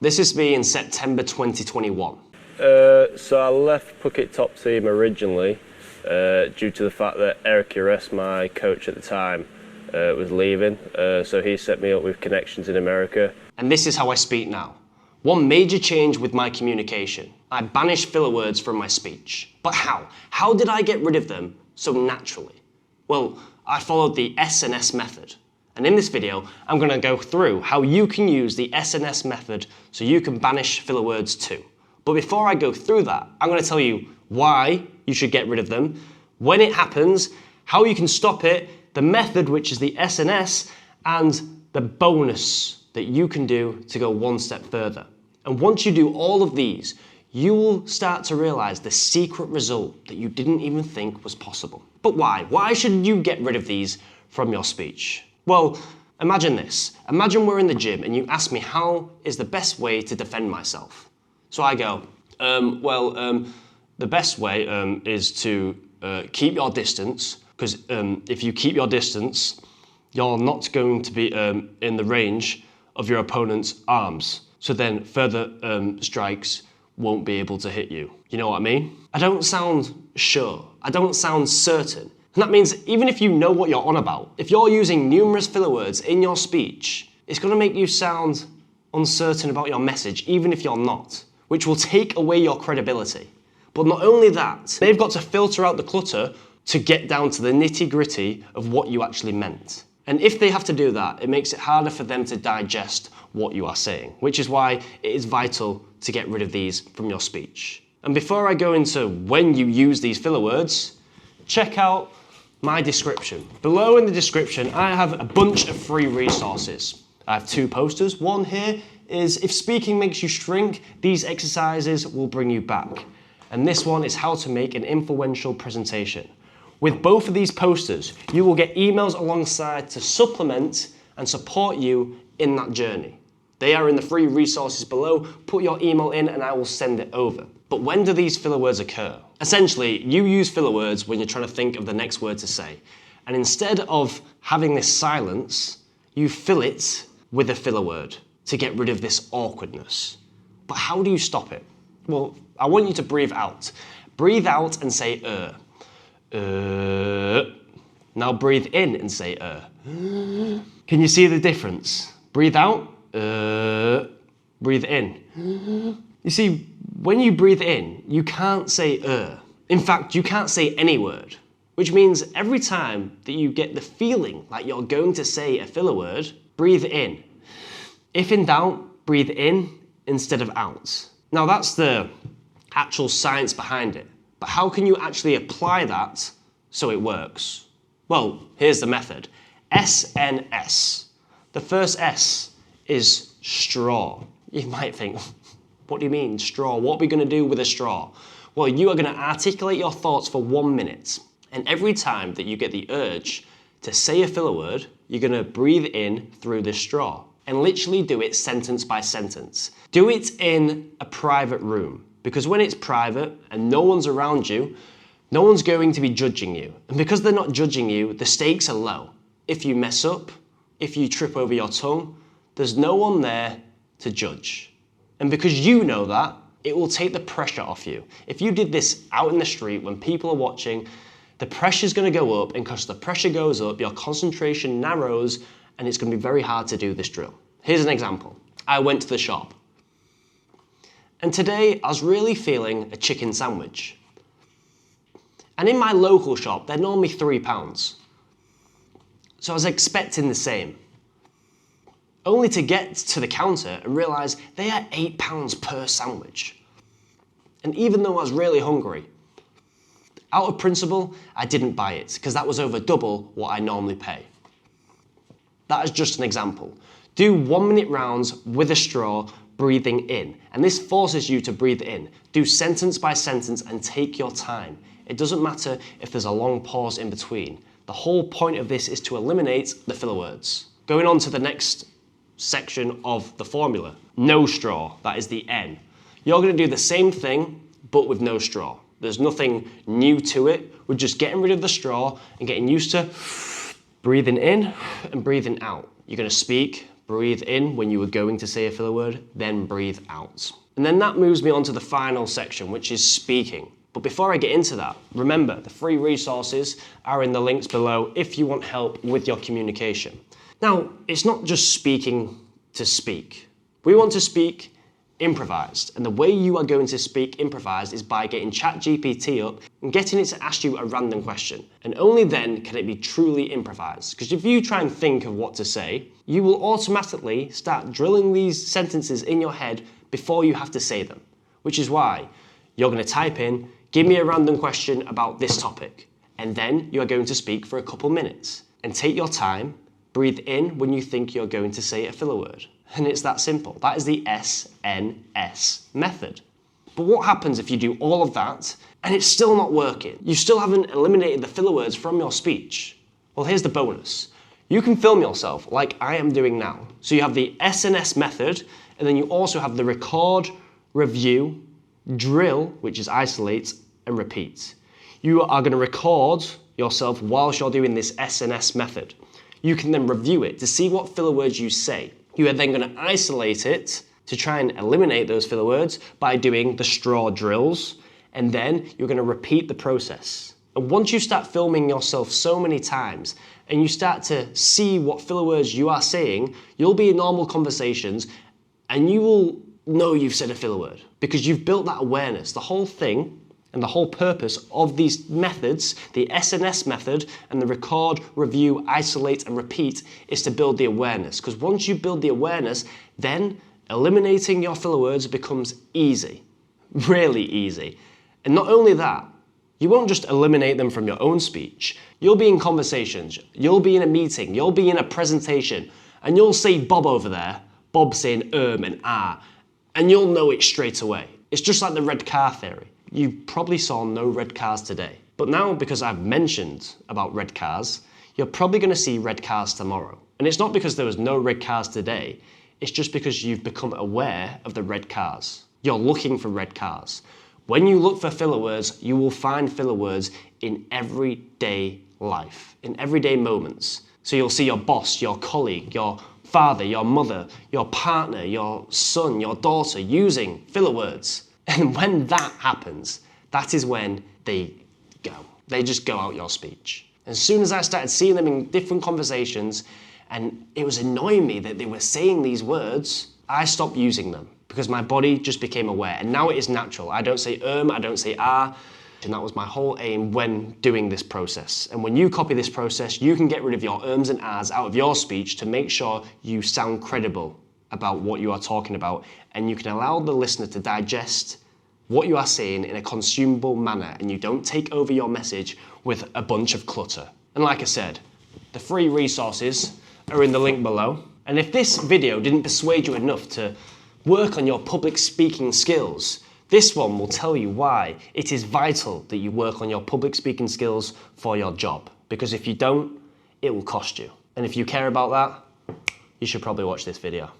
This is me in September 2021. So I left Phuket Top Team originally due to the fact that Eric Ures, my coach at the time, was leaving. So he set me up with connections in America. And this is how I speak now. One major change with my communication. I banished filler words from my speech. But how? How did I get rid of them so naturally? Well, I followed the S&S method. And in this video, I'm going to go through how you can use the S&S method so you can banish filler words too. But before I go through that, I'm going to tell you why you should get rid of them, when it happens, how you can stop it, the method, which is the S&S, and the bonus that you can do to go one step further. And once you do all of these, you will start to realize the secret result that you didn't even think was possible. But why? Why should you get rid of these from your speech? Well, imagine this. Imagine we're in the gym and you ask me how is the best way to defend myself. So I go, the best way is to keep your distance, because if you keep your distance, you're not going to be in the range of your opponent's arms. So then further strikes won't be able to hit you. You know what I mean? I don't sound sure. I don't sound certain. And that means even if you know what you're on about, if you're using numerous filler words in your speech, it's going to make you sound uncertain about your message, even if you're not, which will take away your credibility. But not only that, they've got to filter out the clutter to get down to the nitty-gritty of what you actually meant. And if they have to do that, it makes it harder for them to digest what you are saying, which is why it is vital to get rid of these from your speech. And before I go into when you use these filler words, check out my description. Below in the description, I have a bunch of free resources. I have 2 posters. One here is if speaking makes you shrink, these exercises will bring you back. And this one is how to make an influential presentation. With both of these posters, you will get emails alongside to supplement and support you in that journey. They are in the free resources below. Put your email in and I will send it over. But when do these filler words occur? Essentially, you use filler words when you're trying to think of the next word to say. And instead of having this silence, you fill it with a filler word to get rid of this awkwardness. But how do you stop it? Well, I want you to breathe out. Breathe out and say Now breathe in and say Can you see the difference? Breathe out, breathe in. You see, when you breathe in, you can't say In fact, you can't say any word, which means every time that you get the feeling like you're going to say a filler word, breathe in. If in doubt, breathe in instead of out. Now that's the actual science behind it, but how can you actually apply that so it works? Well, here's the method. S-N-S. The first S is straw. You might think, what do you mean, straw? What are we going to do with a straw? Well, you are going to articulate your thoughts for 1 minute. And every time that you get the urge to say a filler word, you're going to breathe in through the straw. And literally do it sentence by sentence. Do it in a private room. Because when it's private and no one's around you, no one's going to be judging you. And because they're not judging you, the stakes are low. If you mess up, if you trip over your tongue, there's no one there to judge. And because you know that, it will take the pressure off you. If you did this out in the street when people are watching, the pressure's going to go up, and because the pressure goes up, your concentration narrows, and it's going to be very hard to do this drill. Here's an example. I went to the shop. And today, I was really feeling a chicken sandwich. And in my local shop, they're normally £3. So I was expecting the same. Only to get to the counter and realise they are £8 per sandwich. And even though I was really hungry, out of principle, I didn't buy it, because that was over double what I normally pay. That is just an example. Do 1 minute rounds with a straw, breathing in. And this forces you to breathe in. Do sentence by sentence and take your time. It doesn't matter if there's a long pause in between. The whole point of this is to eliminate the filler words. Going on to the next section of the formula. No straw, that is the N. You're going to do the same thing, but with no straw. There's nothing new to it. We're just getting rid of the straw and getting used to breathing in and breathing out. You're going to speak, Breathe in when you were going to say a filler word, then breathe out. And then that moves me on to the final section, which is speaking. But before I get into that, remember the free resources are in the links below if you want help with your communication. Now, it's not just speaking to speak. We want to speak improvised, and the way you are going to speak improvised is by getting ChatGPT up and getting it to ask you a random question. And only then can it be truly improvised. Because if you try and think of what to say, you will automatically start drilling these sentences in your head before you have to say them. Which is why you're going to type in, give me a random question about this topic. And then you are going to speak for a couple minutes. And take your time, breathe in when you think you're going to say a filler word. And it's that simple. That is the SNS method. But what happens if you do all of that and it's still not working? You still haven't eliminated the filler words from your speech. Well, here's the bonus. You can film yourself like I am doing now. So you have the SNS method, and then you also have the record, review, drill, which is isolate, and repeat. You are going to record yourself whilst you're doing this SNS method. You can then review it to see what filler words you say. You are then going to isolate it to try and eliminate those filler words by doing the straw drills, and then you're going to repeat the process. And once you start filming yourself so many times and you start to see what filler words you are saying, you'll be in normal conversations and you will know you've said a filler word because you've built that awareness. The whole thing and the whole purpose of these methods, the SNS method and the record, review, isolate and repeat, is to build the awareness. Because once you build the awareness, then eliminating your filler words becomes easy, really easy. And not only that, you won't just eliminate them from your own speech. You'll be in conversations, you'll be in a meeting, you'll be in a presentation, and you'll see Bob over there, Bob saying and and you'll know it straight away. It's just like the red car theory. You probably saw no red cars today. But now, because I've mentioned about red cars, you're probably going to see red cars tomorrow. And it's not because there was no red cars today, it's just because you've become aware of the red cars. You're looking for red cars. When you look for filler words, you will find filler words in everyday life, in everyday moments. So you'll see your boss, your colleague, your father, your mother, your partner, your son, your daughter using filler words. And when that happens, that is when they go. They just go out your speech. As soon as I started seeing them in different conversations, and it was annoying me that they were saying these words, I stopped using them because my body just became aware. And now it is natural. I don't say I don't say and that was my whole aim when doing this process. And when you copy this process, you can get rid of your and ahs out of your speech to make sure you sound credible about what you are talking about, and you can allow the listener to digest what you are saying in a consumable manner, and you don't take over your message with a bunch of clutter. And like I said, the free resources are in the link below. And if this video didn't persuade you enough to work on your public speaking skills, this one will tell you why it is vital that you work on your public speaking skills for your job. Because if you don't, it will cost you. And if you care about that, you should probably watch this video.